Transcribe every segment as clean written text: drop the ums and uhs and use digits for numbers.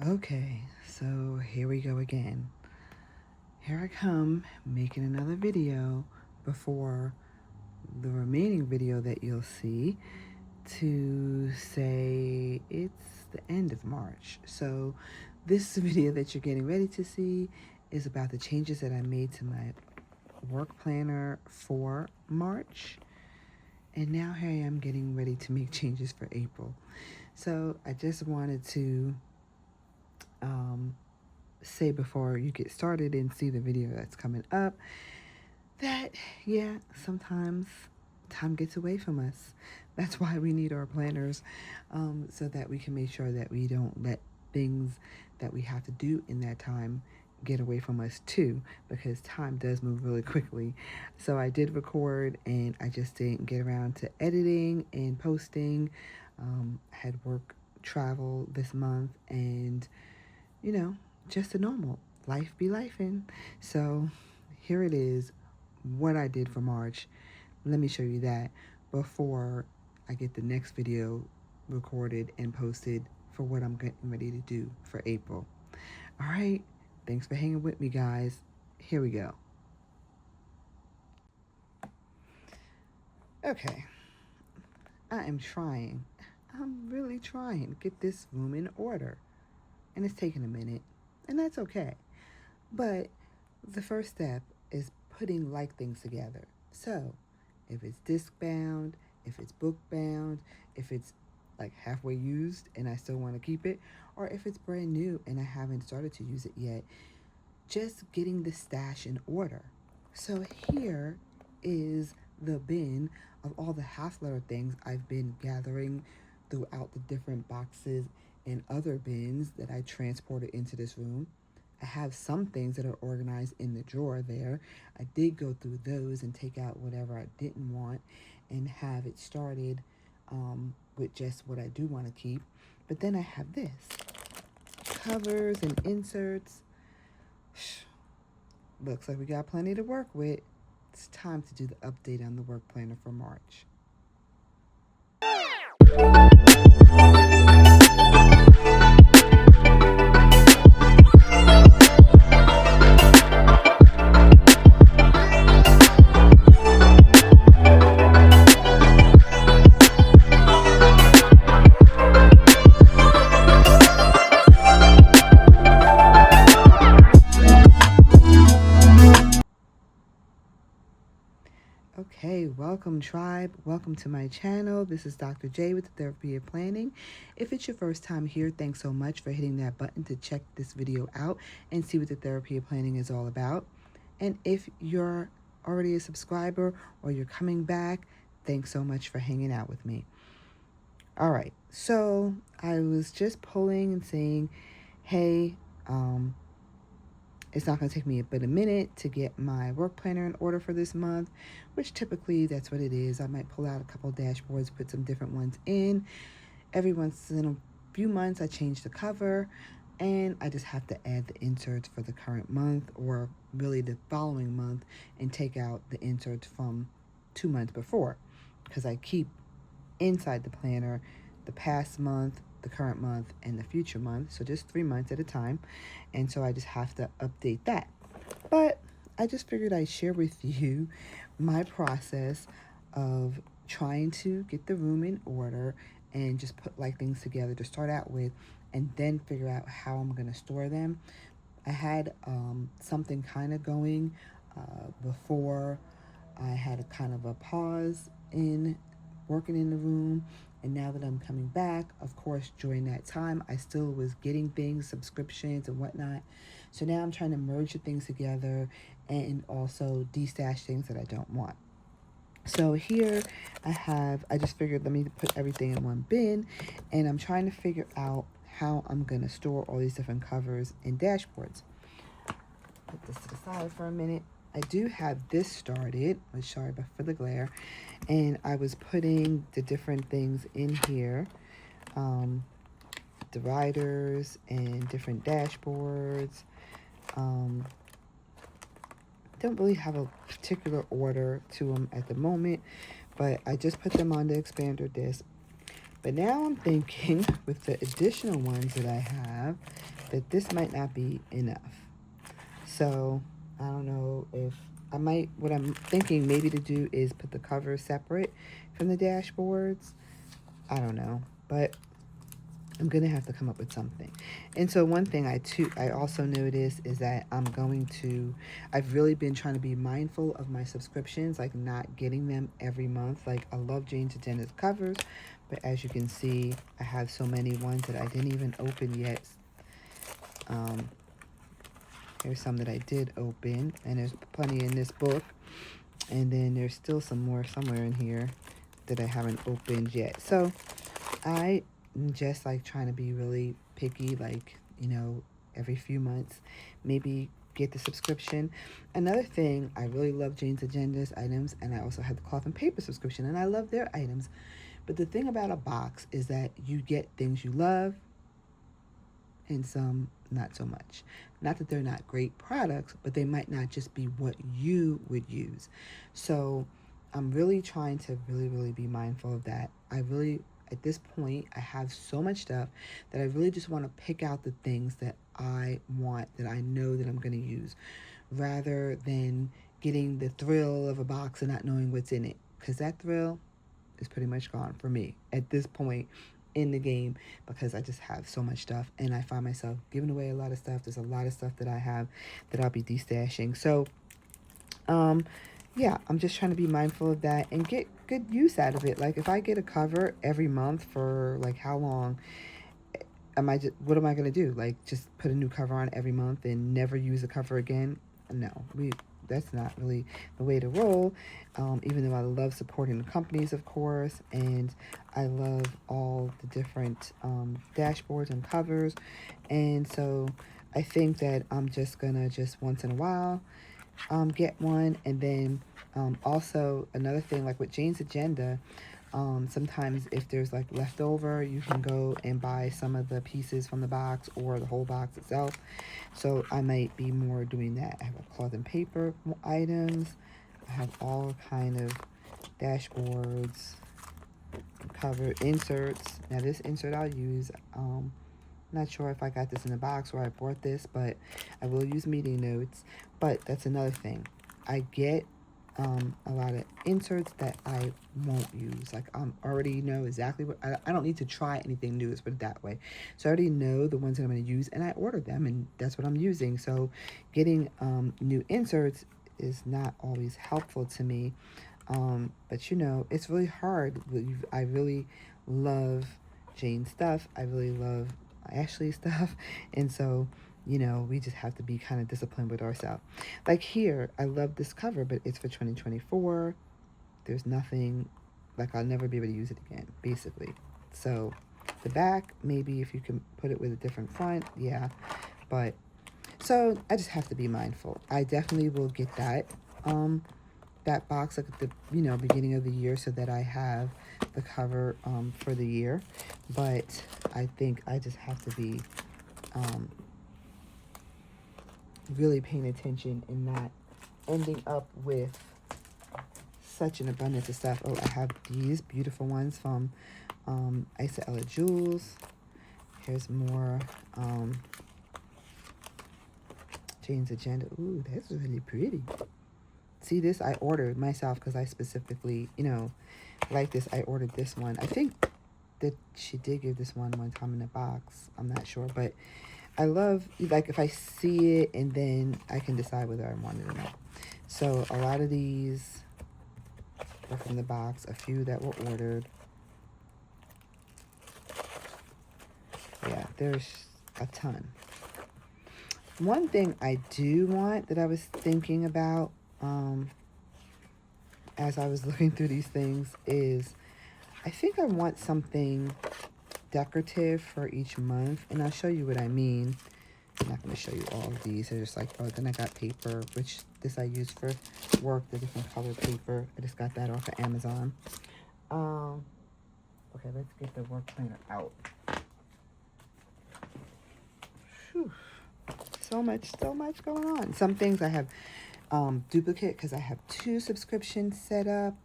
Okay, so here we go again. Here I come making another video before the remaining video that you'll see to say it's the end of March. So this video that you're getting ready to see is about the changes that I made to my work planner for March. And now here I am getting ready to make changes for April. So I just wanted to say before you get started and see the video that's coming up that, yeah, sometimes time gets away from us. That's why we need our planners, so that we can make sure that we don't let things that we have to do in that time get away from us too, because time does move really quickly. So I did record and I just didn't get around to editing and posting. I had work travel this month and, you know, just a normal life be lifing. So here it is, what I did for March. Let me show you that before I get the next video recorded and posted for what I'm getting ready to do for April. All right, thanks for hanging with me, guys. Here we go. Okay, I'm really trying to get this room in order, and it's taking a minute, and that's okay. But the first step is putting like things together. So if it's disc bound, if it's book bound, if it's like halfway used and I still want to keep it, or if it's brand new and I haven't started to use it yet, just getting the stash in order. So here is the bin of all the half-letter things I've been gathering throughout the different boxes and other bins that I transported into this room. I have some things that are organized in the drawer there. I did go through those and take out whatever I didn't want and have it started with just what I do want to keep. But then I have this, covers and inserts. Looks like we got plenty to work with. It's time to do the update on the work planner for March. Okay, welcome tribe. Welcome to my channel. This is Dr. J with the Therapy of Planning. If it's your first time here, thanks so much for hitting that button to check this video out and see what the Therapy of Planning is all about. And if you're already a subscriber or you're coming back, thanks so much for hanging out with me. All right, so I was just pulling and saying, hey, it's not going to take me but a minute to get my work planner in order for this month, which typically that's what it is. I might pull out a couple dashboards, put some different ones in. Every once in a few months, I change the cover, and I just have to add the inserts for the current month or really the following month and take out the inserts from 2 months before, because I keep inside the planner the past month, the current month, and the future month, so just 3 months at a time. And so I just have to update that. But I just figured I'd share with you my process of trying to get the room in order and just put like things together to start out with, and then figure out how I'm going to store them. I had something kind of going before I had a kind of a pause in working in the room. And now that I'm coming back, of course, during that time, I still was getting things, subscriptions and whatnot. So now I'm trying to merge the things together and also destash things that I don't want. So here I just figured, let me put everything in one bin, and I'm trying to figure out how I'm going to store all these different covers and dashboards. Put this to the side for a minute. I do have this started. I'm sorry for the glare. And I was putting the different things in here. Dividers and different dashboards. Don't really have a particular order to them at the moment, but I just put them on the expander disc. But now I'm thinking with the additional ones that I have that this might not be enough. So I don't know if I might, what I'm thinking maybe to do is put the cover separate from the dashboards. I don't know, but I'm going to have to come up with something. And so one thing I also noticed is that I've really been trying to be mindful of my subscriptions, like not getting them every month. Like I love Jane's Agenda's covers, but as you can see, I have so many ones that I didn't even open yet. Here's some that I did open, and there's plenty in this book. And then there's still some more somewhere in here that I haven't opened yet. So I just like trying to be really picky, like, every few months, maybe get the subscription. Another thing, I really love Jane's Agenda's items, and I also have the cloth and paper subscription, and I love their items. But the thing about a box is that you get things you love and some not so much. Not that they're not great products, but they might not just be what you would use. So I'm really trying to really be mindful of that. At this point, I have so much stuff that I really just want to pick out the things that I want, that I know that I'm going to use, rather than getting the thrill of a box and not knowing what's in it. Because that thrill is pretty much gone for me at this point in the game, because I just have so much stuff and I find myself giving away a lot of stuff. There's a lot of stuff that I have that I'll be destashing. So yeah, I'm just trying to be mindful of that and get good use out of it. Like if I get a cover every month for like how long, what am I going to do? Like just put a new cover on every month and never use a cover again? No, that's not really the way to roll. Even though I love supporting the companies, of course, and I love all the different dashboards and covers. And so I think that I'm just gonna just once in a while get one. And then also another thing, like with Jane's Agenda, sometimes if there's like leftover, you can go and buy some of the pieces from the box or the whole box itself. So I might be more doing that. I have a cloth and paper items. I have all kind of dashboards, cover inserts. Now this insert I'll use. Not sure if I got this in the box or I bought this, but I will use meeting notes. But that's another thing. I get a lot of inserts that I won't use. Like I already know exactly what, I don't need to try anything new, let's put it that way. So I already know the ones that I'm going to use, and I ordered them, and that's what I'm using. So getting new inserts is not always helpful to me. But it's really hard. I really love Jane's stuff. I really love Ashley's stuff. And so we just have to be kind of disciplined with ourselves. Like here, I love this cover, but it's for 2024. There's nothing, like I'll never be able to use it again, basically. So the back, maybe if you can put it with a different front, yeah. But so I just have to be mindful. I definitely will get that box like at the beginning of the year, so that I have the cover for the year. But I think I just have to be really paying attention and not ending up with such an abundance of stuff. Oh, I have these beautiful ones from Isa Ella Jewels. Here's more Jane's Agenda. Ooh, that's really pretty. See, this I ordered myself because I specifically, like this. I ordered this one. I think that she did give this one time in a box. I'm not sure, but I love, like, if I see it and then I can decide whether I want it or not. So a lot of these are from the box. A few that were ordered. Yeah, there's a ton. One thing I do want that I was thinking about as I was looking through these things is I think I want something decorative for each month, and I'll show you what I mean. I'm not going to show you all of these. They're just like, oh, then I got paper, which this I use for work, the different color paper. I just got that off of Amazon. Okay, let's get the work planner out. Whew. So much going on. Some things I have duplicate because I have 2 subscriptions set up,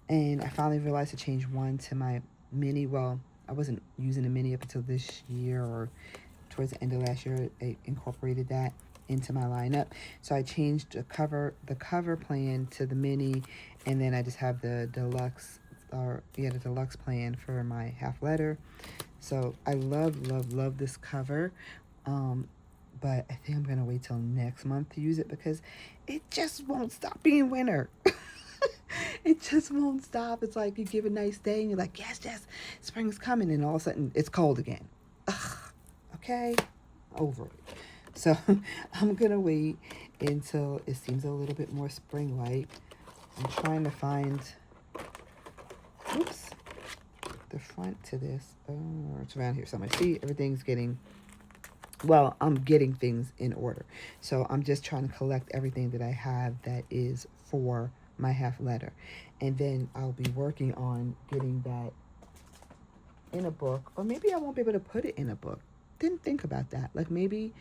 and I finally realized to change one to my mini. Well, I wasn't using the mini up until this year, or towards the end of last year. I incorporated that into my lineup. So I changed the cover plan to the mini, and then I just have the deluxe, or yeah, the deluxe plan for my half letter. So I love this cover. Um, but I think I'm gonna wait till next month to use it because it just won't stop being winter. It just won't stop. It's like you give a nice day and you're like, yes, yes, spring's coming, and all of a sudden it's cold again. Ugh, okay, over it. So I'm gonna wait until it seems a little bit more spring-like. I'm trying to find, oops, the front to this. Oh, it's around here somewhere. See, everything's getting, well, I'm getting things in order. So I'm just trying to collect everything that I have that is for my half letter. And then I'll be working on getting that in a book, or maybe I won't be able to put it in a book. Didn't think about that. Like maybe,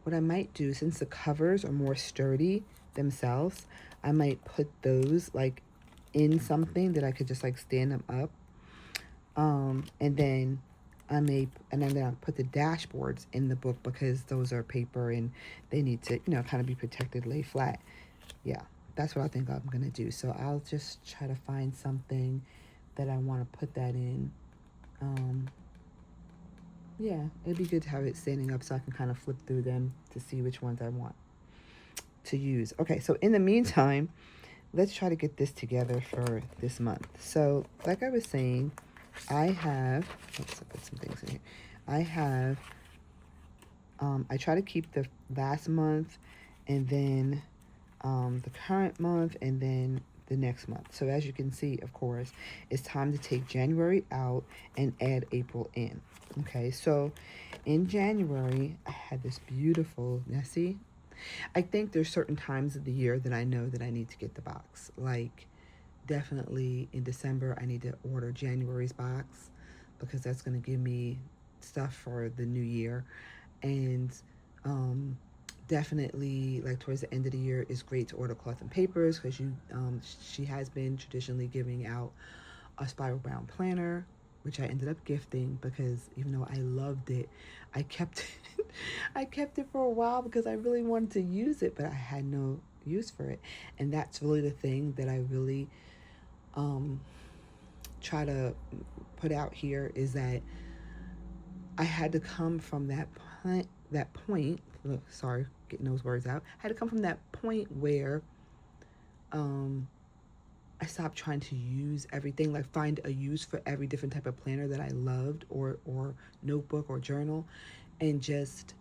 what I might do, since the covers are more sturdy themselves, I might put those like in something that I could just like stand them up. And then I'll put the dashboards in the book because those are paper and they need to, kind of be protected, lay flat. Yeah, that's what I think I'm gonna do. So I'll just try to find something that I want to put that in. Yeah, it'd be good to have it standing up so I can kind of flip through them to see which ones I want to use. Okay, so in the meantime, let's try to get this together for this month. So, like I was saying, I have, let's put some things in here. I have, I try to keep the last month and then the current month and then the next month. So as you can see, of course, it's time to take January out and add April in. Okay, so in January, I had this beautiful, now see, I think there's certain times of the year that I know that I need to get the box. Like definitely in December, I need to order January's box because that's going to give me stuff for the new year. And definitely like towards the end of the year is great to order cloth and papers because she has been traditionally giving out a spiral bound planner, which I ended up gifting because even though I loved it, I kept it I kept it for a while because I really wanted to use it, but I had no use for it. And that's really the thing that I really try to put out here, is that I had to come from that point, sorry, getting those words out. I had to come from that point where I stopped trying to use everything, like find a use for every different type of planner that I loved, or notebook or journal, and just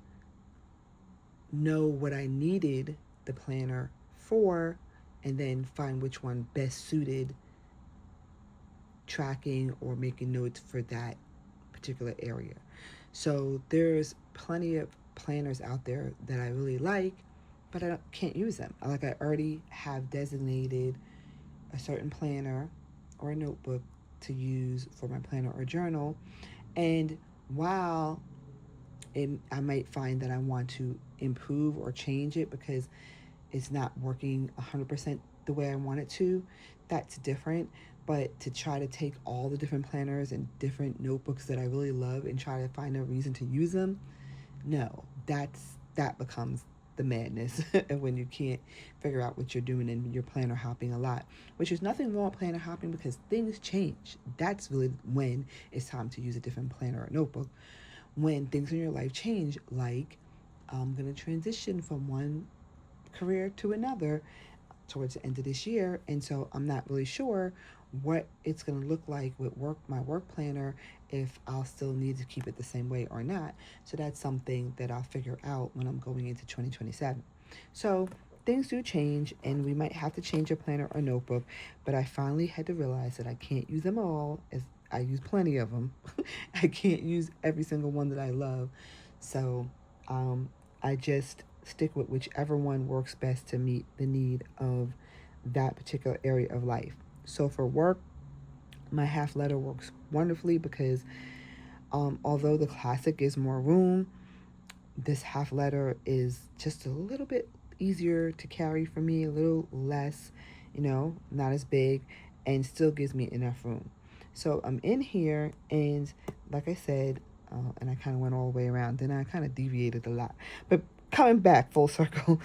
know what I needed the planner for, and then find which one best suited tracking or making notes for that particular area. So there's plenty of planners out there that I really like, but I can't use them. Like I already have designated a certain planner or a notebook to use for my planner or journal. And while I might find that I want to improve or change it because it's not working 100% the way I want it to, that's different. But to try to take all the different planners and different notebooks that I really love and try to find a reason to use them, no, that becomes the madness when you can't figure out what you're doing and you're planner hopping a lot, which is nothing wrong with planner hopping because things change. That's really when it's time to use a different planner or notebook. When things in your life change, like I'm going to transition from one career to another towards the end of this year, and so I'm not really sure what it's going to look like with my work planner, if I'll still need to keep it the same way or not. So that's something that I'll figure out when I'm going into 2027. So things do change, and we might have to change a planner or notebook, but I finally had to realize that I can't use them all, as I use plenty of them. I can't use every single one that I love. So I just stick with whichever one works best to meet the need of that particular area of life. So for work, my half letter works wonderfully because although the classic gives more room, this half letter is just a little bit easier to carry for me, a little less, not as big. and still gives me enough room. So I'm in here, and like I said, and I kind of went all the way around. Then I kind of deviated a lot. But coming back full circle,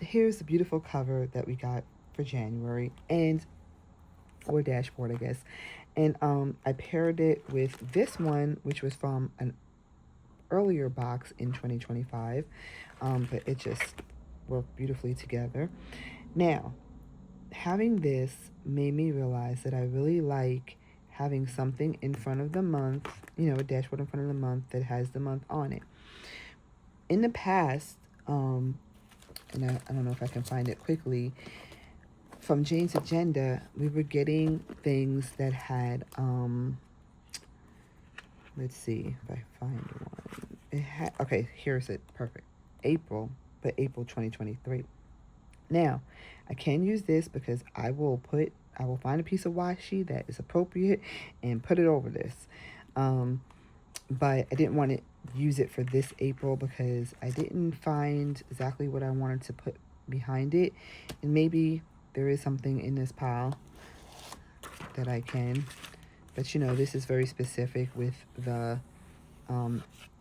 here's the beautiful cover that we got for January, and or dashboard, I guess. And I paired it with this one, which was from an earlier box in 2025, but it just worked beautifully together. Now, having this made me realize that I really like having something in front of the month, a dashboard in front of the month that has the month on it. In the past, and I don't know if I can find it quickly, from Jane's Agenda, we were getting things that had, let's see if I find one. It had, okay, here's it, perfect. April 2023. Now, I can use this because I will find a piece of washi that is appropriate and put it over this. But I didn't want to use it for this April because I didn't find exactly what I wanted to put behind it. And maybe there is something in this pile that I can. But this is very specific with the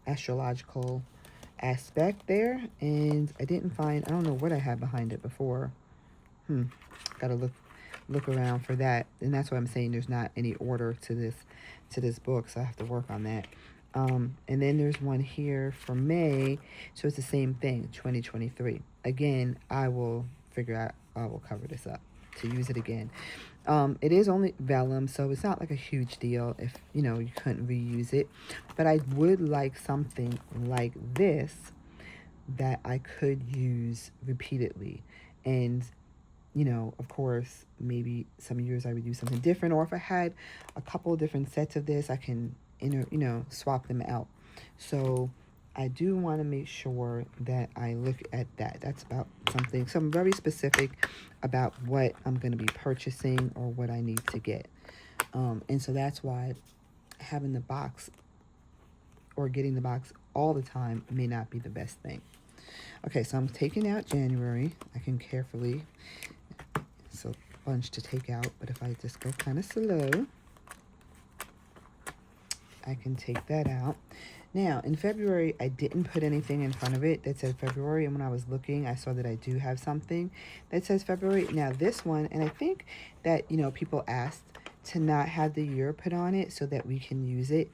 astrological aspect there, and I don't know what I had behind it before. Gotta look around for that, and that's why I'm saying there's not any order to this book, so I have to work on that. And then there's one here for May, so it's the same thing, 2023. Again, I will cover this up to use it again. It is only vellum, so it's not like a huge deal if you couldn't reuse it, but I would like something like this that I could use repeatedly. And of course, maybe some years I would use something different, or if I had a couple different sets of this, I can swap them out. So I do want to make sure that I look at that. That's about something very specific about what I'm going to be purchasing or what I need to get. And so that's why having the box or getting the box all the time may not be the best thing. Okay, so I'm taking out January. I can carefully, it's a bunch to take out, but if I just go kind of slow, I can take that out. Now, in February, I didn't put anything in front of it that said February, and when I was looking, I saw that I do have something that says February. Now, this one, and I think that, people asked to not have the year put on it so that we can use it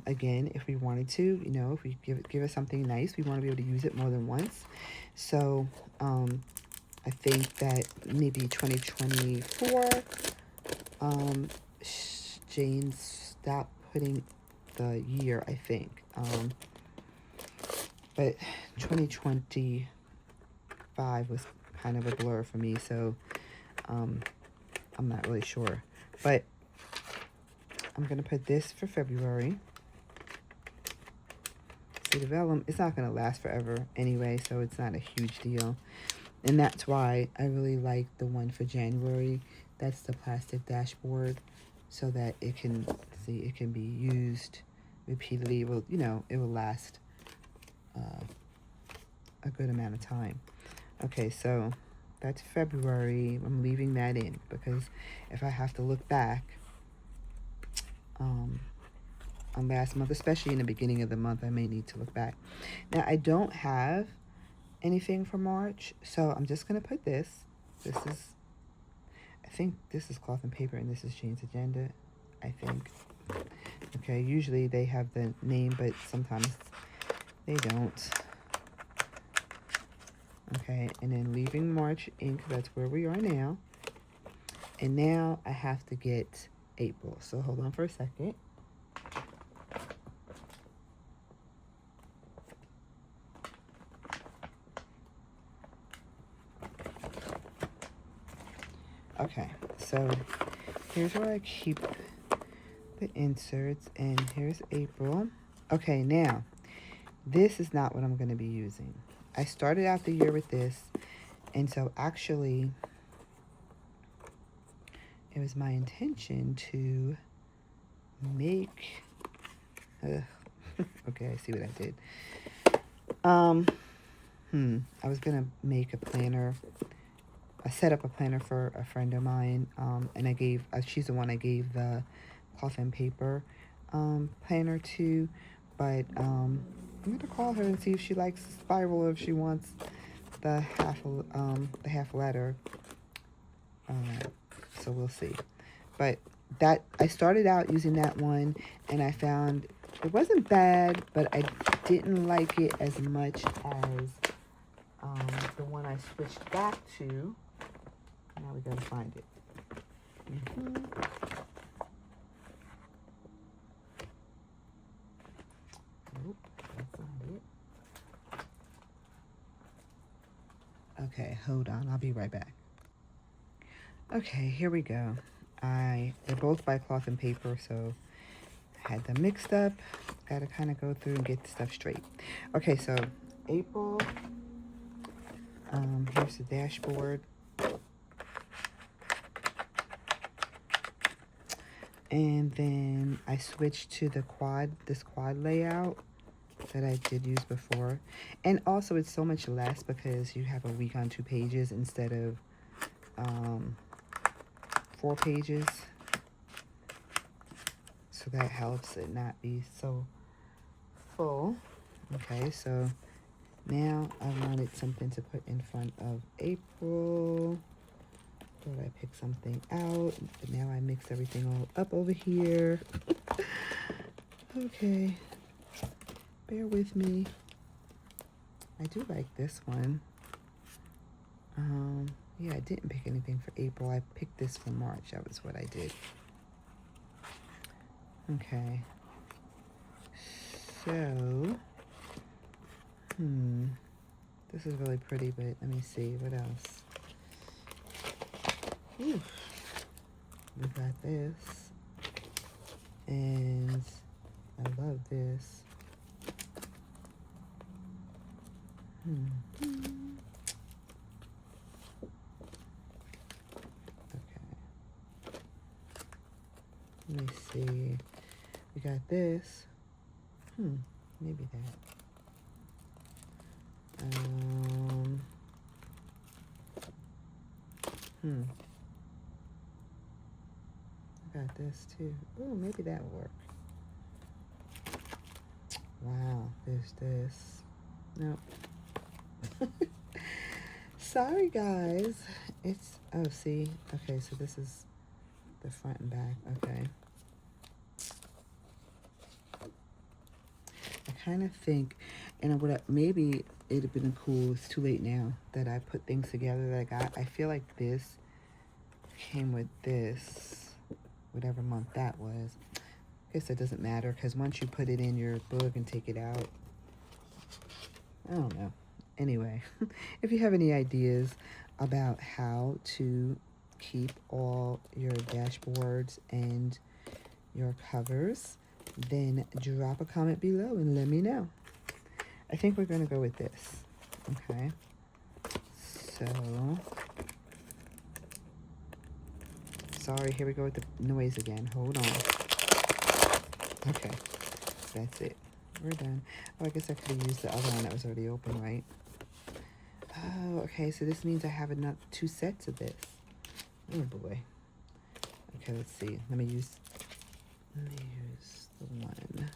again if we wanted to. If we give us something nice, we want to be able to use it more than once. So, I think that maybe 2024, Jane stopped putting the year, I think. But 2025 was kind of a blur for me, so I'm not really sure. But I'm going to put this for February. See, the vellum, it's not going to last forever anyway, so it's not a huge deal. And that's why I really like the one for January. That's the plastic dashboard, so that it can be used repeatedly. It will, it will last a good amount of time. Okay, so that's February. I'm leaving that in because if I have to look back on last month, especially in the beginning of the month, I may need to look back. Now, I don't have anything for March, so I'm just going to put this. I think this is Cloth and Paper, and this is Jane's Agenda, I think. Okay, usually they have the name, but sometimes they don't. Okay, and then leaving March ink, that's where we are now. And now I have to get April. So hold on for a second. Okay, so here's where I keep the inserts, and here's April. Okay, now, this is not what I'm going to be using. I started out the year with this, and so actually, it was my intention to make, okay, I see what I did. I was going to make a planner I set up a planner for a friend of mine, and I gave, she's the one I gave the cloth and paper planner to, but I'm going to call her and see if she likes spiral or if she wants the half letter. So we'll see. But that, I started out using that one, and I found it wasn't bad, but I didn't like it as much as the one I switched back to. Now we gotta find it. Nope, that's not it. Okay, hold on. I'll be right back. Okay, here we go. They're both by Cloth and Paper, so I had them mixed up. Gotta kind of go through and get the stuff straight. Okay, so April. Here's the dashboard. And then I switched to this quad layout that I did use before. And also it's so much less because you have a week on 2 pages instead of 4 pages. So that helps it not be so full. Okay, so now I wanted something to put in front of April. Thought I picked something out, but now I mix everything all up over here. Okay, bear with me. I do like this one. Yeah, I didn't pick anything for April. I picked this for March. That was what I did. Okay. So, this is really pretty, but let me see, what else? Ooh. We got this, and I love this. Okay. Let me see. We got this. Maybe that. I got this too. Oh, maybe that will work. Wow, there's this. Nope. Sorry, guys. It's, oh, see. Okay, so this is the front and back. Okay. I kind of think, and maybe it'd have been cool, it's too late now, that I put things together that I got. I feel like this came with this, whatever month that was. I guess it doesn't matter, because once you put it in your book and take it out, I don't know. Anyway, if you have any ideas about how to keep all your dashboards and your covers, then drop a comment below and let me know. I think we're going to go with this. Okay. So, sorry, here we go with the noise again. Hold on. Okay, that's it. We're done. Oh, I guess I could have used the other one that was already open, right? Oh, okay, so this means I have enough 2 sets of this. Oh boy. Okay, let's see. Let me use the one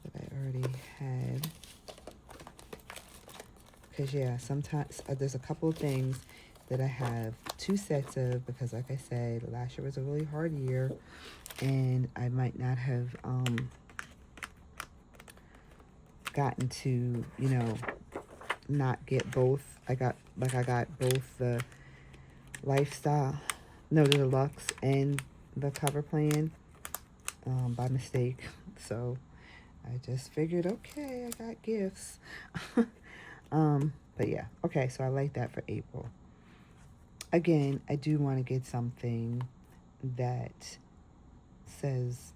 that I already had. Because yeah, sometimes there's a couple of things that I have 2 sets of, because like I said, last year was a really hard year, and I might not have gotten to, you know, not get both. I got both the lifestyle, no, the deluxe and the cover plan by mistake. So I just figured, okay, I got gifts. But yeah, okay, so I like that for April. Again, I do want to get something that says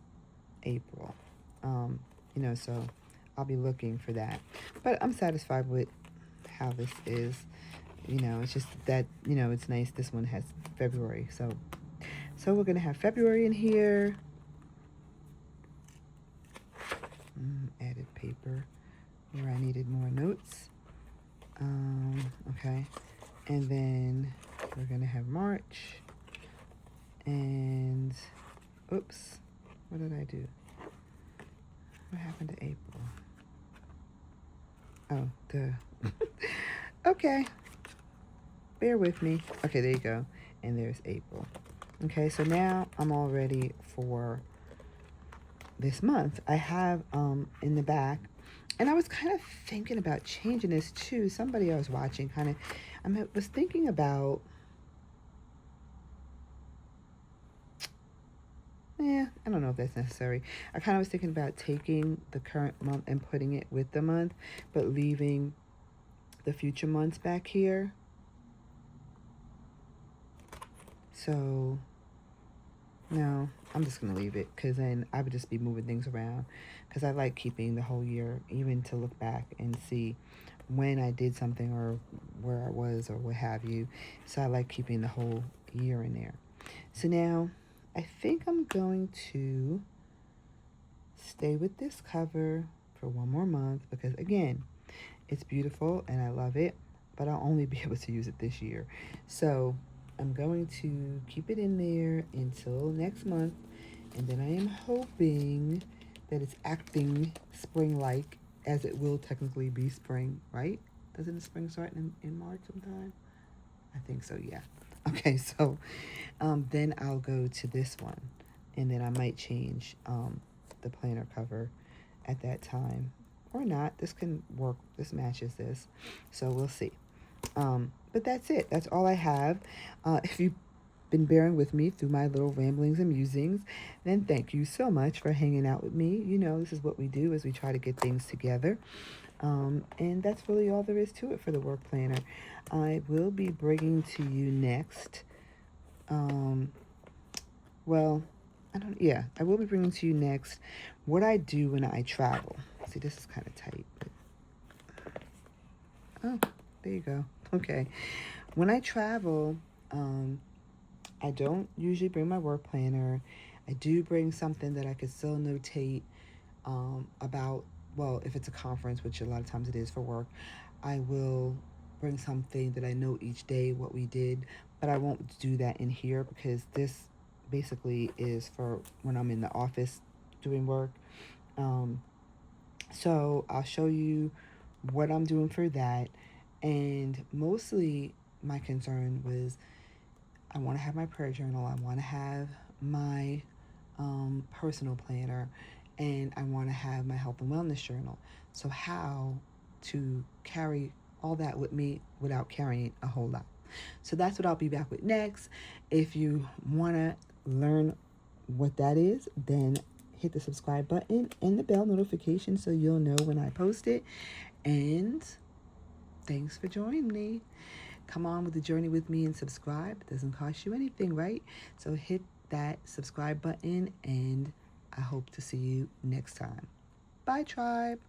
April. You know, so I'll be looking for that. But I'm satisfied with how this is. You know, it's just that, you know, it's nice. This one has February. So we're going to have February in here. Added paper where I needed more notes. Okay. And then we're going to have March. And, oops, what did I do? What happened to April? Oh, duh. Okay. Bear with me. Okay, there you go. And there's April. Okay, so now I'm all ready for this month. I have in the back, and I was kind of thinking about changing this too. Somebody I was watching kind of, I was thinking about, I don't know if that's necessary. I kind of was thinking about taking the current month and putting it with the month, but leaving the future months back here. So, no, I'm just going to leave it, because then I would just be moving things around, because I like keeping the whole year, even to look back and see when I did something or where I was or what have you. So I like keeping the whole year in there. So now I think I'm going to stay with this cover for one more month, because again, it's beautiful and I love it, but I'll only be able to use it this year. So I'm going to keep it in there until next month, and then I am hoping that it's acting spring-like, as it will technically be spring, right? Doesn't the spring start in March sometime? I think so, yeah. Okay, so then I'll go to this one, and then I might change the planner cover at that time, or not. This can work. This matches this, so we'll see. But that's it. That's all I have. If you've been bearing with me through my little ramblings and musings, then thank you so much for hanging out with me. You know, this is what we do, is we try to get things together. And that's really all there is to it for the work planner. I will be bringing to you next, I will be bringing to you next what I do when I travel. See, this is kind of tight, but, oh, there you go. Okay. When I travel, I don't usually bring my work planner. I do bring something that I could still notate about, well, if it's a conference, which a lot of times it is for work, I will bring something that I know each day what we did, but I won't do that in here, because this basically is for when I'm in the office doing work. So I'll show you what I'm doing for that. And mostly my concern was, I want to have my prayer journal, I want to have my personal planner, and I want to have my health and wellness journal. So how to carry all that with me without carrying a whole lot. So that's what I'll be back with next. If you want to learn what that is, then hit the subscribe button and the bell notification so you'll know when I post it. And thanks for joining me. Come on with the journey with me and subscribe. It doesn't cost you anything, right? So hit that subscribe button, and I hope to see you next time. Bye, tribe.